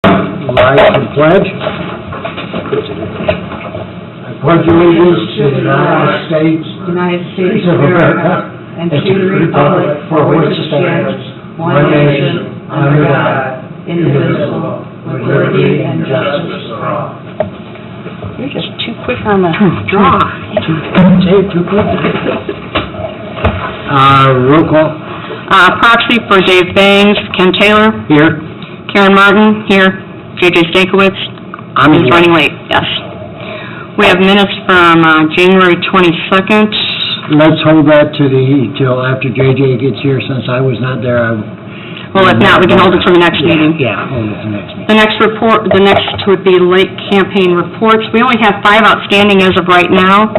Rise and pledge. I pledge allegiance to the United States of America and to the republic for which it stands, one nation, under God, indivisible, with liberty and justice for all. You're just too quick on the draw. Too quick. Roll call. Proxy for Dave Bangs, Ken Taylor, Here. Karen Martin, here, J.J. Stankiewicz. I'm He's here. running late, yes. We have minutes from January 22nd. Let's hold that till after JJ gets here, since I was not there. Well, if not, we can hold it for the next meeting. Yeah, hold it to next meeting. The next would be late campaign reports. We only have 5 outstanding as of right now.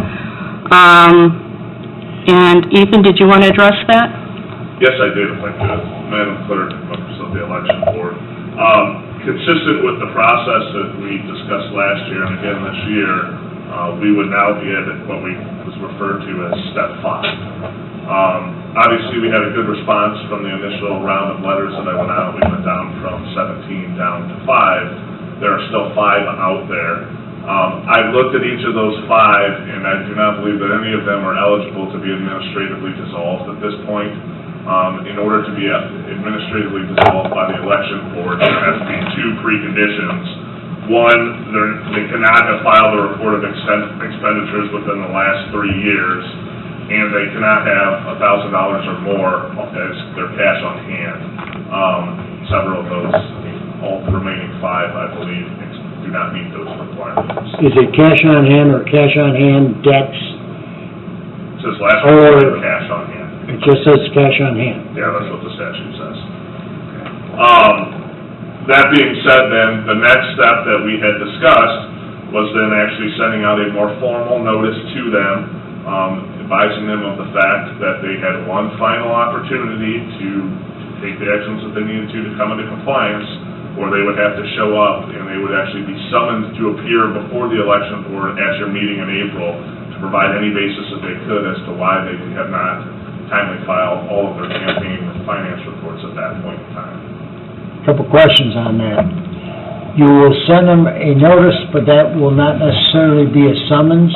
And Ethan, did you want to address that? Yes, I did, if I could. Madam Clerk, members of the election board. Consistent with the process that we discussed last year and again this year, we would now be at what was referred to as step 5. Obviously, we had a good response from the initial round of letters that I went out. We went down from 17 down to 5. There are still 5 out there. I've looked at each of those 5, and I do not believe that any of them are eligible to be administratively dissolved at this point. In order to be administratively dissolved by the election board, there has to be 2 preconditions. One, they cannot have filed a report of expenditures within the last 3 years, and they cannot have $1,000 or more as their cash on hand. Several of those, all the remaining 5, I believe, do not meet those requirements. Is it cash on hand or cash on hand debts? It says last report of cash on hand. It just says cash on hand. Yeah, that's what the statute says. That being said, then, the next step that we had discussed was then actually sending out a more formal notice to them, advising them of the fact that they had one final opportunity to take the actions that they needed to come into compliance, or they would have to show up and they would actually be summoned to appear before the election board at your meeting in April to provide any basis that they could as to why they have not timely filed all of their campaign finance reports at that point in time. Couple questions on that. You will send them a notice, but that will not necessarily be a summons?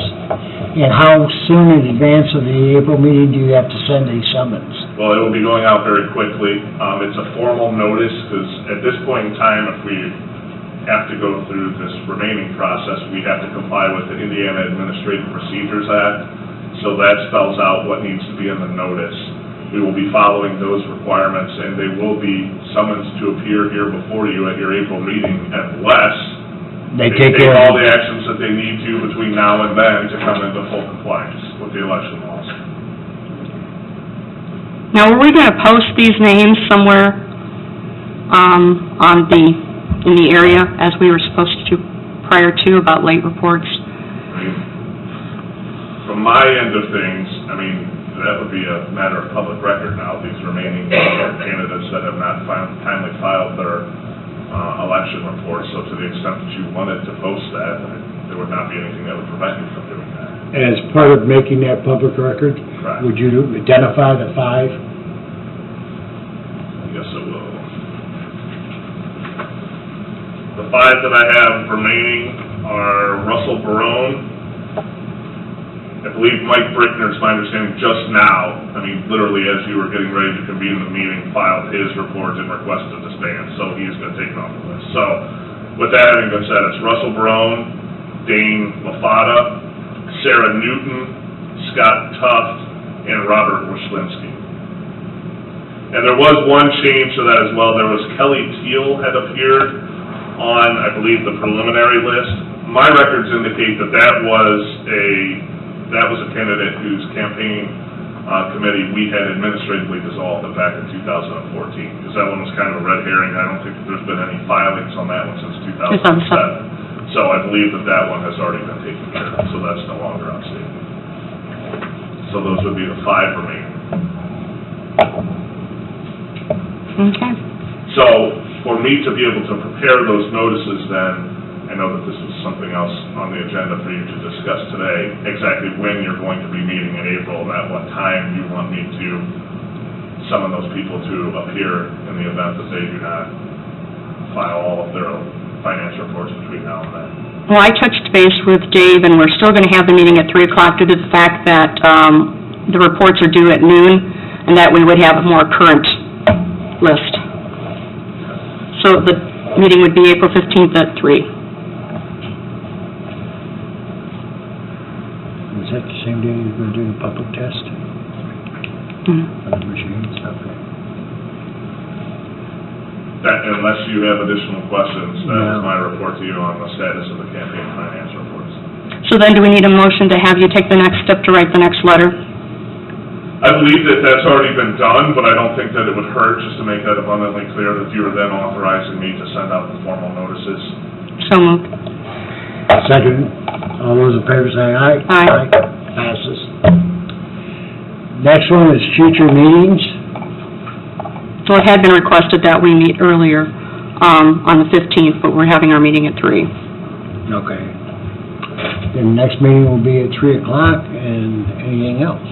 And how soon in advance of the April meeting do you have to send a summons? Well, it will be going out very quickly. It's a formal notice, because at this point in time, if we have to go through this remaining process, we have to comply with the Indiana Administrative Procedures Act. So that spells out what needs to be in the notice. We will be following those requirements, and they will be summons to appear here before you at your April meeting, unless They take all the actions that they need to between now and then to come into full compliance with the election laws. Now, are we going to post these names somewhere in the area, as we were supposed to prior to, about late reports? From my end of things, I mean, that would be a matter of public record now, these remaining candidates that have not timely filed their election reports. So to the extent that you wanted to post that, there would not be anything that would prevent you from doing that. As part of making that public record, Correct. would you identify the 5? Yes, it will. The 5 that I have remaining are Russell Barone. I believe Mike Brickner, it's my understanding, just now, I mean, literally as you were getting ready to convene the meeting, filed his report and requested to disband, so he has been taken off the list. So, with that having been said, it's Russell Barone, Dane Lafata, Sarah Newton, Scott Tuft, and Robert Wishlinski. And there was one change to that as well. There was Kelly Teal had appeared on, I believe, the preliminary list. My records indicate that that was a candidate whose campaign committee we had administratively dissolved back in 2014, because that one was kind of a red herring. I don't think that there's been any filings on that one since 2007. So I believe that that one has already been taken care of, so that's no longer outstanding. So those would be the 5 remaining. Okay. So for me to be able to prepare those notices then, I know that this is something else on the agenda for you to discuss today, exactly when you're going to be meeting in April and at what time you want me to summon those people to appear in the event that they do not file all of their financial reports between now and then. Well, I touched base with Dave, and we're still going to have the meeting at 3 o'clock due to the fact that the reports are due at noon, and that we would have a more current list. So the meeting would be April 15th at 3. Is that the same day you're going to do the public test Mhm. of the machines? Okay. That, unless you have additional questions, that No. is my report to you on the status of the campaign finance reports. So then do we need a motion to have you take the next step to write the next letter? I believe that that's already been done, but I don't think that it would hurt, just to make that abundantly clear, that you were then authorizing me to send out the formal notices. So moved. Second, all those in favor say aye. Aye. Passes. Next one is future meetings. So it had been requested that we meet earlier, on the 15th, but we're having our meeting at 3. Okay. Then the next meeting will be at 3 o'clock, and anything else?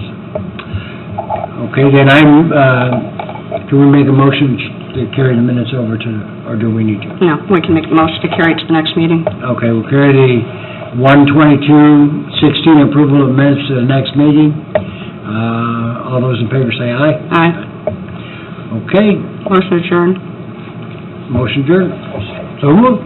Okay, then can we make a motion to carry the minutes over to, or do we need to? No, we can make the motion to carry it to the next meeting. Okay, we'll carry the 1/22/16 approval of minutes to the next meeting. All those in favor say aye. Aye. Okay, Motion adjourned. motion adjourned. So moved.